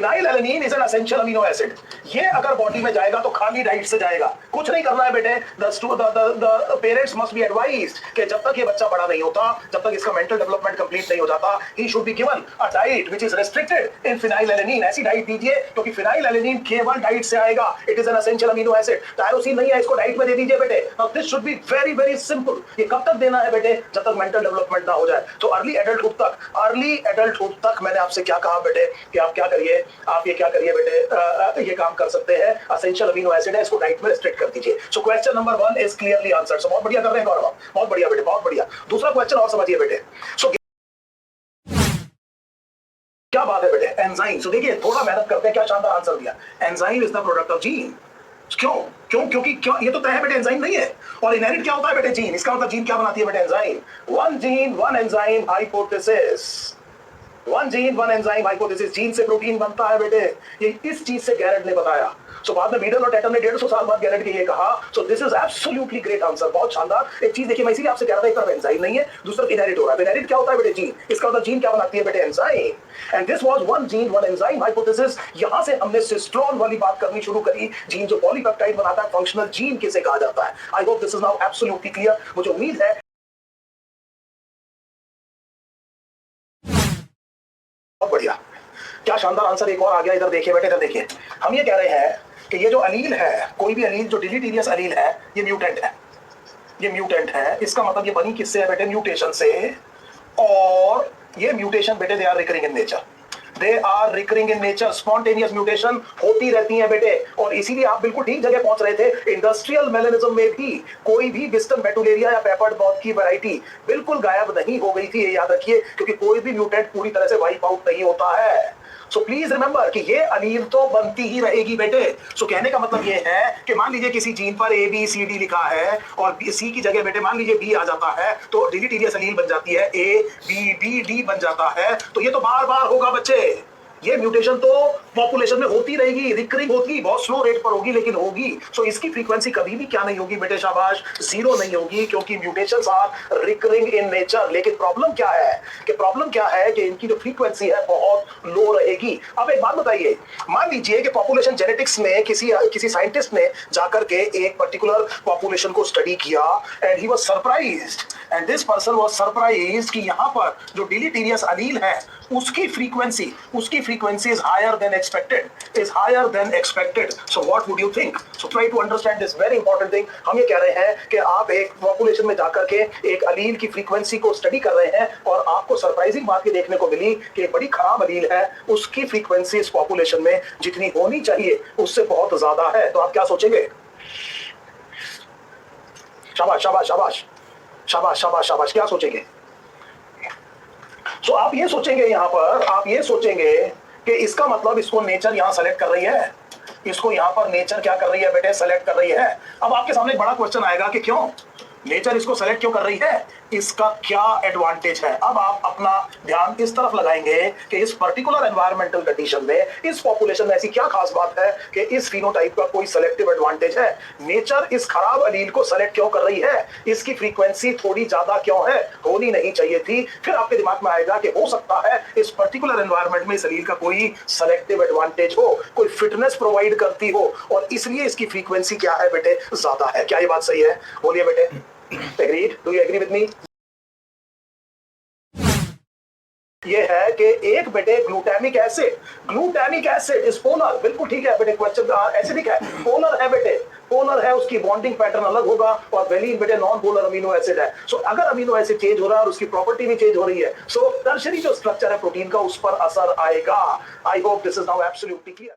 Phenyl alanine is an essential amino acid. ये अगर body में जाएगा तो खाली डाइट से जाएगा, कुछ नहीं करना है बेटे। The parents must be advised कि जब तक ये बच्चा बड़ा नहीं होता, जब तक इसका मेंटल डेवलपमेंट कंप्लीट नहीं हो जाता, he should be given a diet which is restricted in phenyl alanine. ऐसी डाइट दीजिए क्योंकि फिनाइल एलेनिन केवल डाइट से आएगा। It is an essential amino acid. Tyrosine नहीं है, इसको डाइट में दे दीजिए बेटे। Now this should be very very simple. ये कब तक देना है बेटे? जब तक मेंटल डेवलपमेंट ना हो जाए। तो अर्ली एडल्टहुड तक मैंने आपसे क्या कहा बेटे कि आप क्या करिए, आप ये क्या करिए बेटे, ये काम कर सकते हैं। एसेंशियल अमीनो एसिड है, इसको डाइट में रिस्ट्रिक्ट कर दीजिए। So question number 1 is clearly answered. So बहुत बढ़िया कर रहे हैं गौरव, बहुत बढ़िया बेटे, बहुत बढ़िया। दूसरा क्वेश्चन और समझिए बेटे। सो क्या बात है बेटे, एंजाइम। सो देखिए थोड़ा मेहनत करते हैं, क्या शानदार आंसर दिया। Enzyme is the product of gene. क्यों क्यों क्योंकि क्यों ये तो तय है बेटे, एंजाइम नहीं है। और इनहेरिट क्या होता है बेटे? जीन। इसका मतलब जीन क्या बनाती है बेटे? Enzyme. One gene one enzyme hypothesis. One gene one enzyme hypothesis. Gene से प्रोटीन बनता है बेटे, ये इस चीज से गैरेट ने बताया। सो बाद में बीडल और टेटन ने 150 साल बाद गैरेट के ये कहा। So this is absolutely great answer, बहुत शानदार। एक चीज देखिए, मैं इसीलिए आपसे कह रहा था, एक तरफ एंजाइम नहीं है, दूसरा इनहेरिट हो रहा है। इनहेरिट क्या होता है बेटे? जीन। इसका मतलब जीन क्या बनाती है बेटे? Enzyme. And this was one gene one enzyme hypothesis. यहां से हमने सिस्ट्रॉन वाली बात करनी शुरू करी। जीन जो पॉलीपेप्टाइड बनाता है, फंक्शनल जीन किसे कहा जाता है? I hope this is now absolutely clear. मुझे उम्मीद है बहुत बढ़िया, क्या शानदार आंसर एक और आ गया। इधर देखिए बेटे, इधर देखिए। हम ये कह रहे हैं कि ये जो अलील है, कोई भी अलील जो डिलीटीरियस अलील है, ये म्यूटेंट है। ये म्यूटेंट है, इसका मतलब ये बनी किससे है बेटे? म्यूटेशन से। और ये म्यूटेशन बेटे they are recurring in nature, they are recurring in nature. Spontaneous mutation होती रहती है बेटे। और इसीलिए आप बिल्कुल ठीक जगह पहुंच रहे थे। इंडस्ट्रियल मेलेनिज्म में भी कोई भी विस्टन मेटुलेरिया या पेपर्ड मॉथ की वैरायटी बिल्कुल गायब नहीं हो गई थी, ये याद रखिए, क्योंकि कोई भी म्यूटेंट पूरी तरह से वाइप आउट नहीं होता है। सो प्लीज रिमेंबर कि ये अलील तो बनती ही रहेगी बेटे। सो कहने का मतलब ये है कि मान लीजिए किसी जीन पर ए बी सी डी लिखा है और सी की जगह बेटे मान लीजिए बी आ जाता है, तो डिलीटीरियस अलील बन जाती है, ए बी बी डी बन जाता है। तो ये तो बार बार होगा बच्चे। ये म्यूटेशन तो पॉपुलेशन में होती रहेगी, रिकरिंग होगी, बहुत स्लो रेट पर होगी, लेकिन होगी। सो इसकी फ्रीक्वेंसी कभी भी क्या नहीं होगी बेटे? शाबाश, जीरो नहीं होगी, क्योंकि mutations are recurring in nature. लेकिन प्रॉब्लम क्या है कि इनकी जो फ्रीक्वेंसी है बहुत लो रहेगी। अब एक बात बताइए, मान लीजिए कि पॉपुलेशन जेनेटिक्स में किसी साइंटिस्ट ने जाकर के एक पर्टिकुलर पॉपुलेशन को स्टडी किया and he was surprised, and this person was surprised कि यहां पर जो डिलीटीरियस अलील है उसकी frequency is higher than expected. So what would you think? So try to understand this very important thing. हम ये कह रहे हैं कि आप एक पॉपुलेशन में जाकर के एक अलील की फ्रीक्वेंसी को स्टडी कर रहे हैं और आपको सरप्राइजिंग बात ये देखने को मिली कि एक बड़ी खराब अलील है, उसकी फ्रीक्वेंसी इस पॉपुलेशन में जितनी होनी चाहिए उससे बहुत ज्यादा है। तो आप क्या सोचेंगे? शाबाश शाबाश शाबाश शाबाश शाबाश शाबाश, क्या सोचेंगे? तो आप ये सोचेंगे, यहां पर आप ये सोचेंगे कि इसका मतलब इसको नेचर यहां सेलेक्ट कर रही है, इसको यहां पर नेचर क्या कर रही है बेटे? सेलेक्ट कर रही है। अब आपके सामने एक बड़ा क्वेश्चन आएगा कि क्यों नेचर इसको सेलेक्ट क्यों कर रही है, इसका क्या एडवांटेज है। अब आप अपना ध्यान इस तरफ लगाएंगे कि इस पर्टिकुलर एनवायरमेंटल कंडीशन में इस पॉपुलेशन में ऐसी क्या खास बात है कि इस फिनोटाइप का कोई सेलेक्टिव एडवांटेज है। नेचर इस खराब अलील को सेलेक्ट क्यों कर रही है, इसकी फ्रीक्वेंसी थोड़ी ज्यादा क्यों है, होनी नहीं चाहिए थी। फिर आपके दिमाग में आएगा कि हो सकता है इस पर्टिकुलर एनवायरमेंट में इस अलील का कोई सेलेक्टिव एडवांटेज हो, कोई फिटनेस प्रोवाइड करती हो, और इसलिए इसकी फ्रीक्वेंसी क्या है बेटे? ज्यादा है। क्या ये बात सही है? बोलिए बेटे, agreed? Do you agree with me? ये है कि एक बेटे ग्लूटामिक एसिड इज पोलर। बिल्कुल ठीक है बेटे, क्वेश्चन एसिडिक है, पोलर है बेटे, पोलर है, उसकी बॉन्डिंग पैटर्न अलग होगा। और वेलिन बेटे नॉन पोलर अमीनो एसिड है। सो अगर अमीनो एसिड चेंज हो रहा है और उसकी प्रॉपर्टी भी चेंज हो रही है, सो टर्शियरी जो स्ट्रक्चर है प्रोटीन का उस पर असर आएगा। I hope this is now absolutely clear.